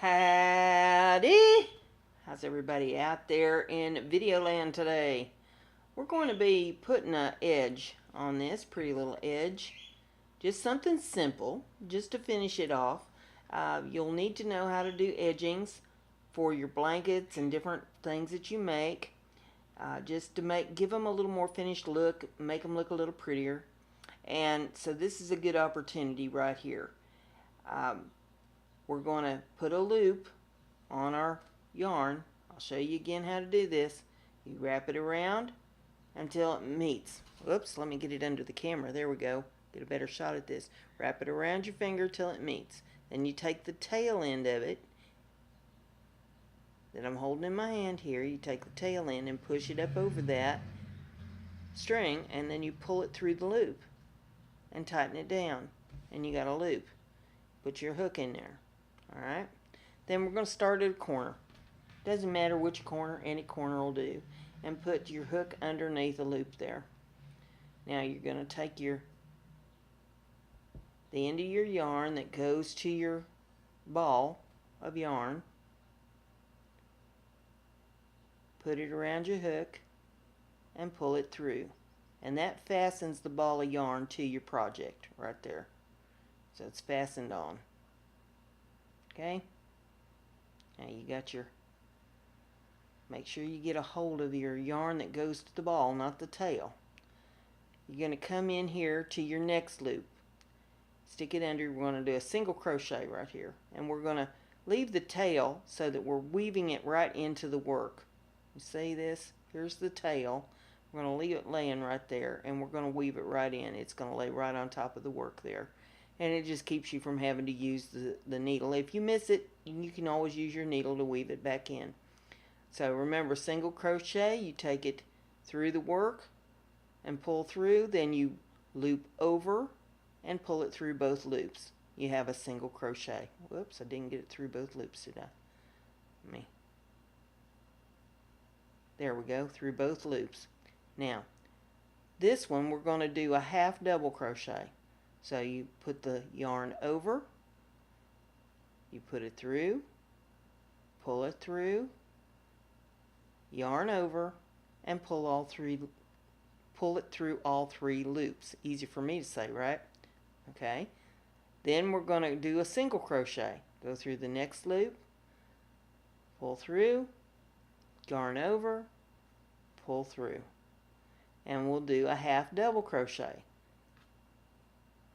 Howdy! How's everybody out there in video land today? We're going to be putting an edge on this pretty little edge. Just something simple, just to finish it off. You'll need to know how to do edgings for your blankets and different things that you make. Just to give them a little more finished look, make them look a little prettier. And so this is a good opportunity right here. We're going to put a loop on our yarn. I'll show you again how to do this. You wrap it around until it meets. Whoops, let me get it under the camera. There we go. Get a better shot at this. Wrap it around your finger till it meets. Then you take the tail end of it that I'm holding in my hand here. You take the tail end and push it up over that string, and then you pull it through the loop and tighten it down, and you got a loop. Put your hook in there. Alright, then we're going to start at a corner. Doesn't matter which corner, any corner will do. And put your hook underneath the loop there. Now you're going to take the end of your yarn that goes to your ball of yarn, put it around your hook, and pull it through. And that fastens the ball of yarn to your project right there. So it's fastened on. Okay, now you got make sure you get a hold of your yarn that goes to the ball, not the tail. You're going to come in here to your next loop, stick it under. We're going to do a single crochet right here, and we're going to leave the tail so that we're weaving it right into the work. You see this? Here's the tail. We're going to leave it laying right there, and we're going to weave it right in. It's going to lay right on top of the work there. And it just keeps you from having to use the needle. If you miss it, you can always use your needle to weave it back in. So remember, single crochet, you take it through the work and pull through, then you loop over and pull it through both loops. You have a single crochet. Whoops, I didn't get it through both loops, did I? There we go, through both loops. Now, this one we're going to do a half double crochet. So you put the yarn over, you put it through, pull it through, yarn over, and pull it through all three loops. Easy for me to say, right? Okay. Then we're going to do a single crochet. Go through the next loop, pull through, yarn over, pull through. And we'll do a half double crochet.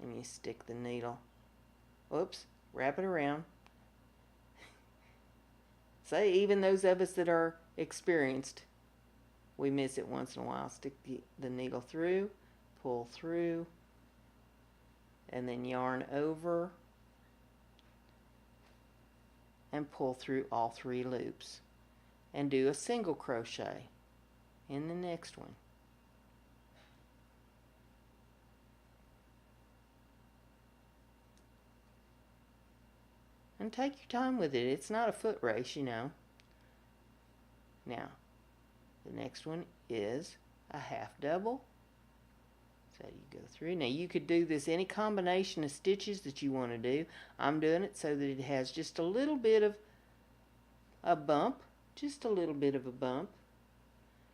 And you stick the needle, whoops, wrap it around. Say, even those of us that are experienced, we miss it once in a while. Stick the needle through, pull through, and then yarn over and pull through all three loops. And do a single crochet in the next one. And take your time with it. It's not a foot race, you know. Now, the next one is a half double. So you go through. Now you could do this any combination of stitches that you want to do. I'm doing it so that it has just a little bit of a bump. Just a little bit of a bump.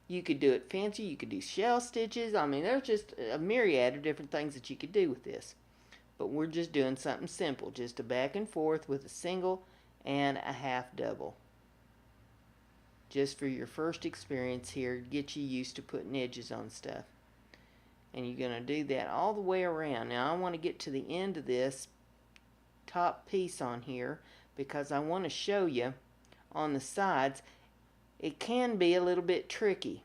You could do it fancy. You could do shell stitches. I mean, there's just a myriad of different things that you could do with this. But we're just doing something simple, just a back and forth with a single and a half double. Just for your first experience here, get you used to putting edges on stuff. And you're going to do that all the way around. Now I want to get to the end of this top piece on here because I want to show you on the sides. It can be a little bit tricky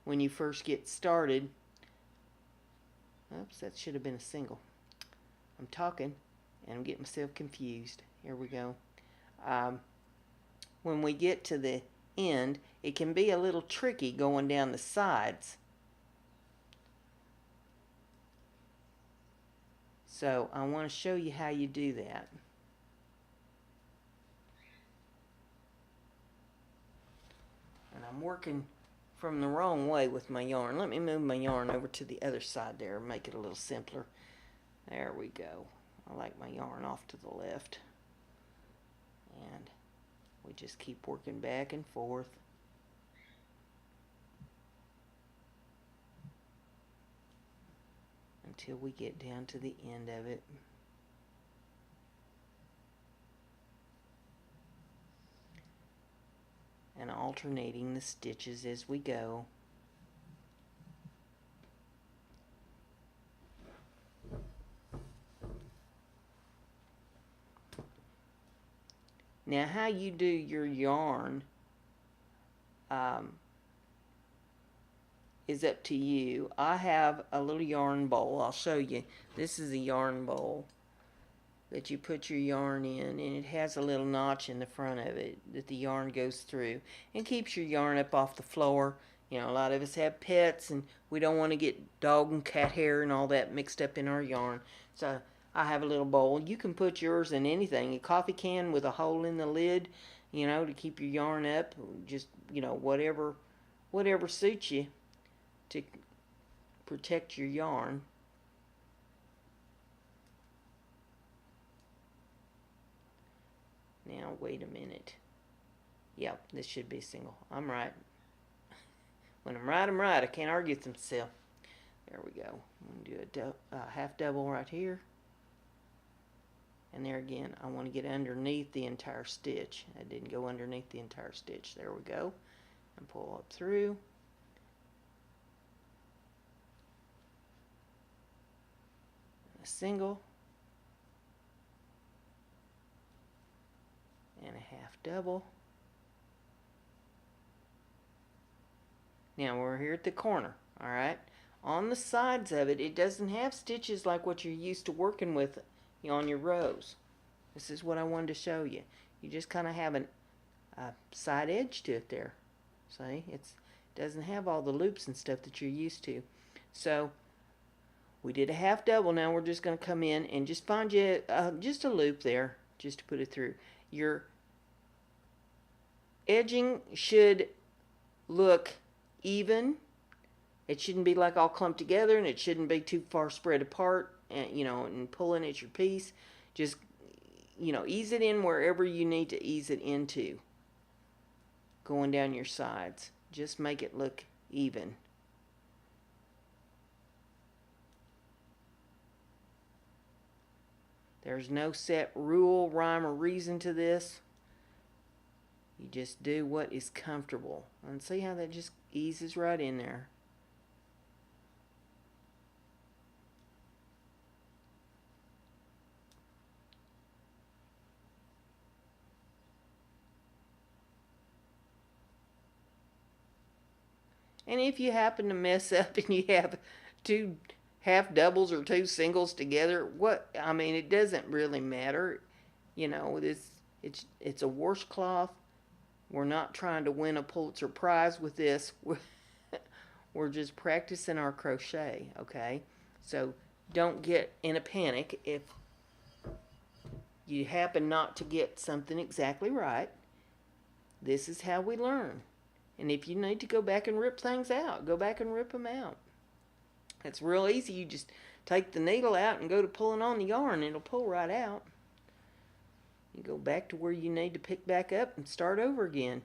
when you first get started. Oops, that should have been a single. I'm talking and I'm getting myself confused. Here we go. When we get to the end, it can be a little tricky going down the sides. So I want to show you how you do that. And I'm working from the wrong way with my yarn. Let me move my yarn over to the other side there and make it a little simpler. There we go. I like my yarn off to the left. And just keep working back and forth. Until we get down to the end of it. And alternating the stitches as we go. Now how you do your yarn is up to you. I have a little yarn bowl. I'll show you. This is a yarn bowl that you put your yarn in, and it has a little notch in the front of it that the yarn goes through and keeps your yarn up off the floor. You know, a lot of us have pets and we don't want to get dog and cat hair and all that mixed up in our yarn. So I have a little bowl. You can put yours in anything. A coffee can with a hole in the lid, you know, to keep your yarn up. Just, you know, whatever suits you to protect your yarn. Now, wait a minute. Yep, this should be single. I'm right. When I'm right, I'm right. I can't argue with myself. There we go. I'm going to do a half double right here. And there again, I want to get underneath the entire stitch. I didn't go underneath the entire stitch. There we go. And pull up through. A single. And a half double. Now we're here at the corner, alright? On the sides of it, it doesn't have stitches like what you're used to working with on your rows. This is what I wanted to show you. You just kind of have a side edge to it there. See? It doesn't have all the loops and stuff that you're used to. So we did a half double. Now we're just going to come in and just find you just a loop there just to put it through. Your edging should look even. It shouldn't be like all clumped together, and it shouldn't be too far spread apart, and you know, and pulling at your piece. Just, you know, ease it in wherever you need to ease it into. Going down your sides. Just make it look even. There's no set rule, rhyme, or reason to this. You just do what is comfortable. And see how that just eases right in there. And if you happen to mess up and you have two half doubles or two singles together, I mean, it doesn't really matter. You know, it's a washcloth. We're not trying to win a Pulitzer Prize with this. We're just practicing our crochet, okay? So don't get in a panic if you happen not to get something exactly right. This is how we learn. And if you need to go back and rip things out, go back and rip them out. It's real easy. You just take the needle out and go to pulling on the yarn, and it'll pull right out. You go back to where you need to pick back up and start over again.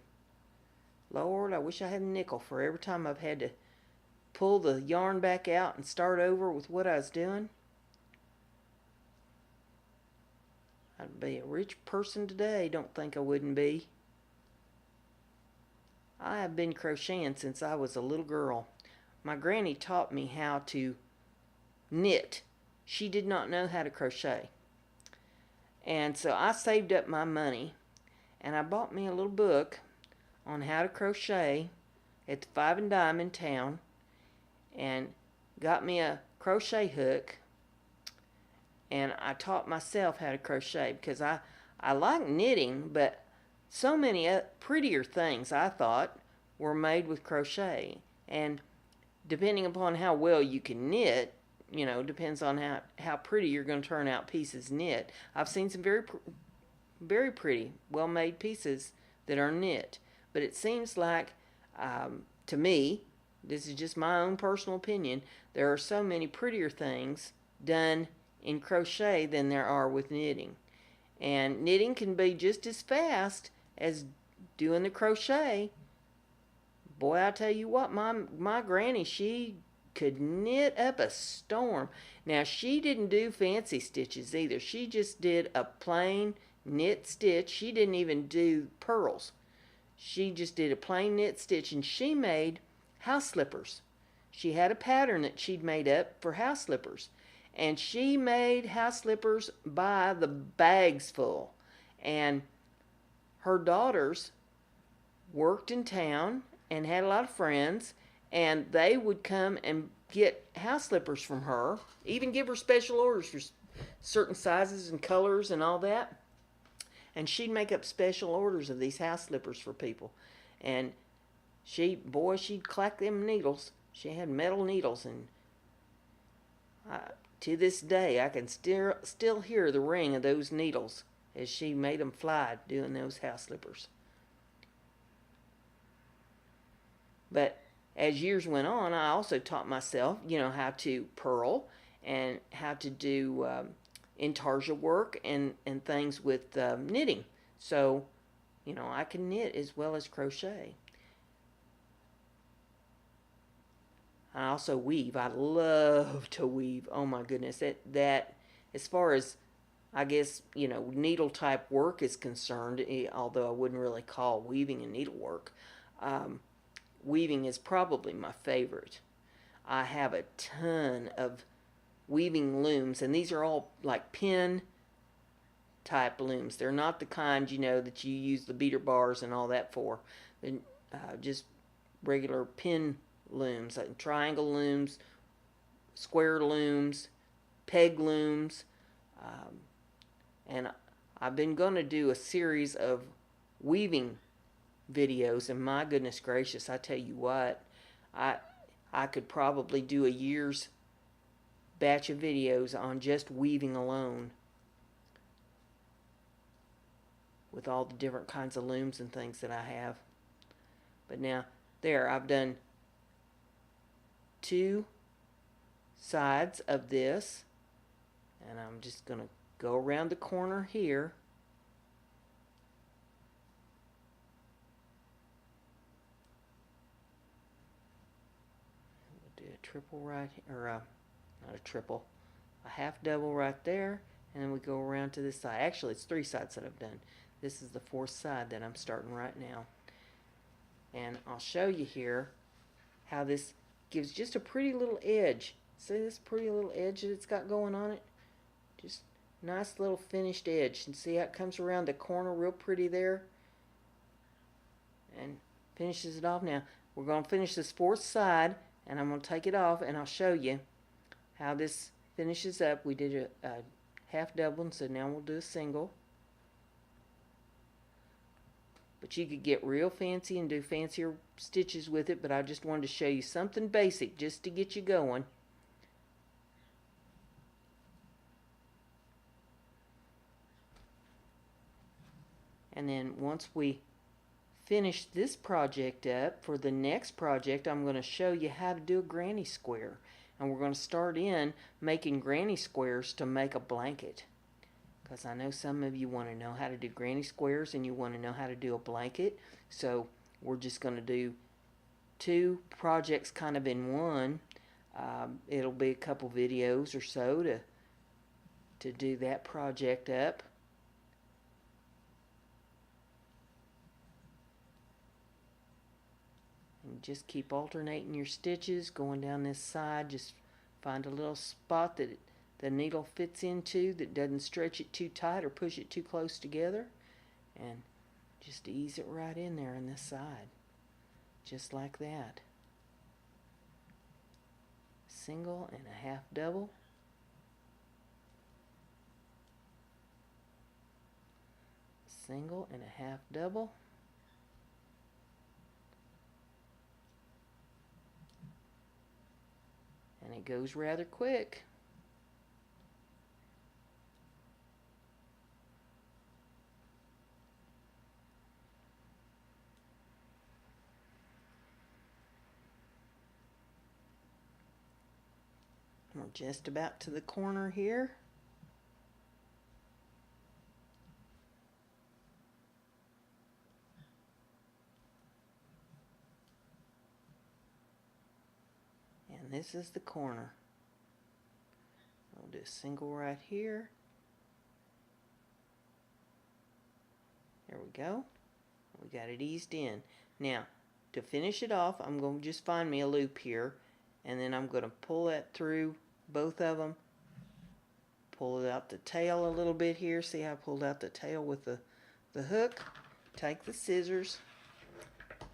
Lord, I wish I had a nickel for every time I've had to pull the yarn back out and start over with what I was doing. I'd be a rich person today. Don't think I wouldn't be. I have been crocheting since I was a little girl. My granny taught me how to knit. She did not know how to crochet. And so I saved up my money and I bought me a little book on how to crochet at the Five and Dime in town, and got me a crochet hook, and I taught myself how to crochet because I like knitting, but so many prettier things I thought were made with crochet. And depending upon how well you can knit, you know, depends on how pretty you're going to turn out pieces knit. I've seen some very pretty, well-made pieces that are knit. But it seems like, to me, this is just my own personal opinion, there are so many prettier things done in crochet than there are with knitting. And knitting can be just as fast as doing the crochet, boy, I tell you what, my granny, she could knit up a storm. Now, she didn't do fancy stitches either. She just did a plain knit stitch. She didn't even do pearls. She just did a plain knit stitch, and she made house slippers. She had a pattern that she'd made up for house slippers, and she made house slippers by the bags full. And her daughters worked in town and had a lot of friends, and they would come and get house slippers from her, even give her special orders for certain sizes and colors and all that. And she'd make up special orders of these house slippers for people. And she'd clack them needles. She had metal needles, and to this day, I can still hear the ring of those needles as she made them fly doing those house slippers. But as years went on, I also taught myself, how to purl and how to do intarsia work and things with knitting. So, I can knit as well as crochet. I also weave. I love to weave. Oh my goodness. That as far as, I guess, needle type work is concerned, although I wouldn't really call weaving a needlework, weaving is probably my favorite. I have a ton of weaving looms, and these are all like pin type looms. They're not the kind, that you use the beater bars and all that for. They're just regular pin looms, like triangle looms, square looms, peg looms, and I've been going to do a series of weaving videos, and my goodness gracious, I tell you what, I could probably do a year's batch of videos on just weaving alone, with all the different kinds of looms and things that I have. But now, there, I've done 2 sides of this, and I'm just going to go around the corner here. We'll do a triple right here, or not a triple, a half double right there, and then we go around to this side. Actually, it's 3 sides that I've done. This is the 4th side that I'm starting right now. And I'll show you here how this gives just a pretty little edge. See this pretty little edge that it's got going on it? Just nice little finished edge. And see how it comes around the corner real pretty there? And finishes it off. Now, we're going to finish this 4th side, and I'm going to take it off, and I'll show you how this finishes up. We did a half double, so now we'll do a single. But you could get real fancy and do fancier stitches with it, but I just wanted to show you something basic just to get you going. And then once we finish this project up, for the next project I'm going to show you how to do a granny square. And we're going to start in making granny squares to make a blanket. Because I know some of you want to know how to do granny squares and you want to know how to do a blanket. So we're just going to do 2 projects kind of in one. It'll be a couple videos or so to do that project up. And just keep alternating your stitches, going down this side. Just find a little spot that the needle fits into, that doesn't stretch it too tight or push it too close together, and just ease it right in there on this side, just like that. Single and a half double, single and a half double, and it goes rather quick. We're just about to the corner here. this is the corner. I'll do a single right here. There we go. We got it eased in. Now, to finish it off, I'm going to just find me a loop here, and then I'm going to pull that through both of them. Pull it out the tail a little bit here. See how I pulled out the tail with the hook? Take the scissors,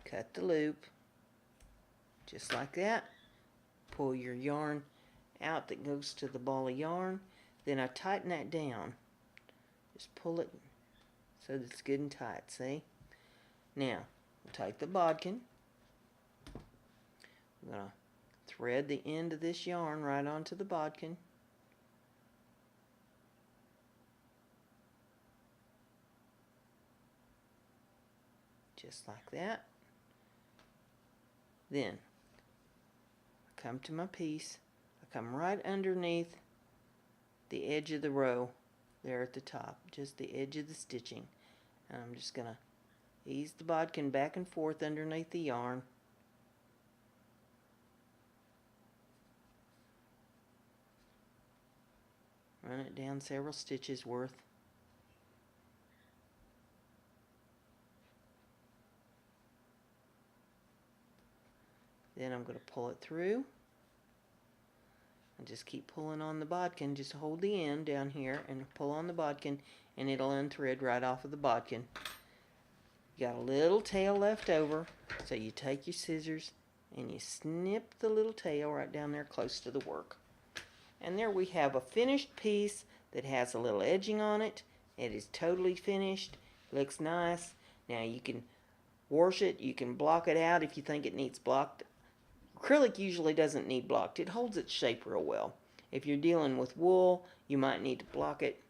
cut the loop, just like that. Pull your yarn out that goes to the ball of yarn. Then I tighten that down. Just pull it so that it's good and tight, see? Now, we'll take the bodkin. I'm going to thread the end of this yarn right onto the bodkin. Just like that. Then, I come to my piece. I come right underneath the edge of the row there at the top, just the edge of the stitching. And I'm just going to ease the bodkin back and forth underneath the yarn. Run it down several stitches worth. Then I'm going to pull it through and just keep pulling on the bodkin. Just hold the end down here and pull on the bodkin, and it'll unthread right off of the bodkin. You got a little tail left over, so you take your scissors and you snip the little tail right down there close to the work. And there we have a finished piece that has a little edging on it. It is totally finished. Looks nice. Now you can wash it. You can block it out if you think it needs blocked. Acrylic usually doesn't need blocked. It holds its shape real well. If you're dealing with wool, you might need to block it.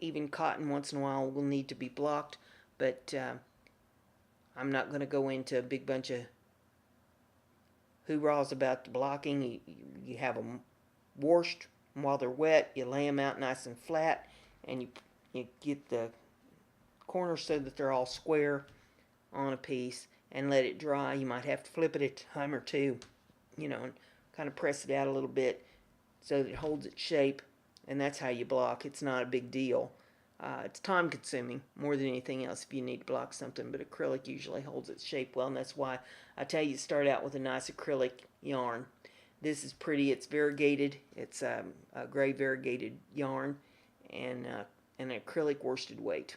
Even cotton once in a while will need to be blocked, but I'm not going to go into a big bunch of hoorahs about the blocking. You have them washed, and while they're wet, you lay them out nice and flat, and you get the corners so that they're all square on a piece, and let it dry. You might have to flip it a time or two, and kind of press it out a little bit so that it holds its shape, and that's how you block. It's not a big deal. It's time consuming more than anything else if you need to block something, but acrylic usually holds its shape well, and that's why I tell you to start out with a nice acrylic yarn. This is pretty. It's variegated. It's a gray variegated yarn, and an acrylic worsted weight.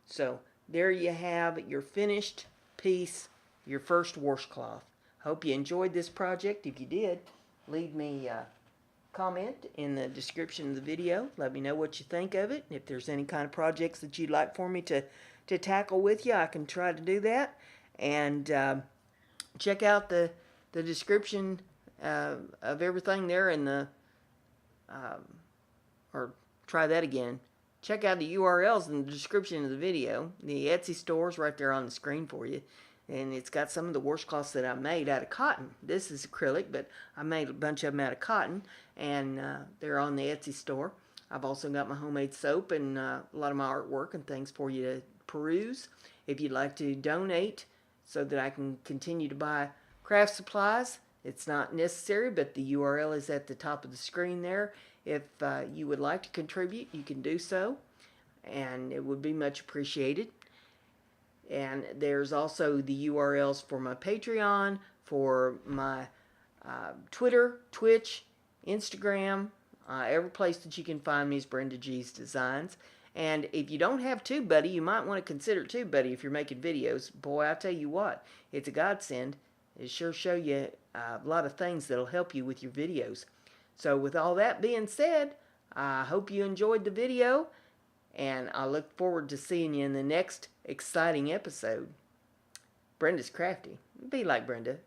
So there you have your finished piece, your first washcloth. Hope you enjoyed this project. If you did, leave me a comment in the description of the video. Let me know what you think of it. If there's any kind of projects that you'd like for me to tackle with you, I can try to do that. And check out the description of everything there in the, or try that again. Check out the URLs in the description of the video. The Etsy store is right there on the screen for you. And it's got some of the washcloths that I made out of cotton. This is acrylic, but I made a bunch of them out of cotton. And they're on the Etsy store. I've also got my homemade soap and a lot of my artwork and things for you to peruse. If you'd like to donate so that I can continue to buy craft supplies, it's not necessary, but the URL is at the top of the screen there. If you would like to contribute, you can do so, and it would be much appreciated. And there's also the URLs for my Patreon, for my Twitter, Twitch, Instagram. Every place that you can find me is BrendaG Designs. And if you don't have TubeBuddy, you might want to consider TubeBuddy if you're making videos. Boy, I tell you what, it's a godsend. It'll sure show you a lot of things that'll help you with your videos. So with all that being said, I hope you enjoyed the video, and I look forward to seeing you in the next exciting episode. Brenda's crafty. Be like Brenda.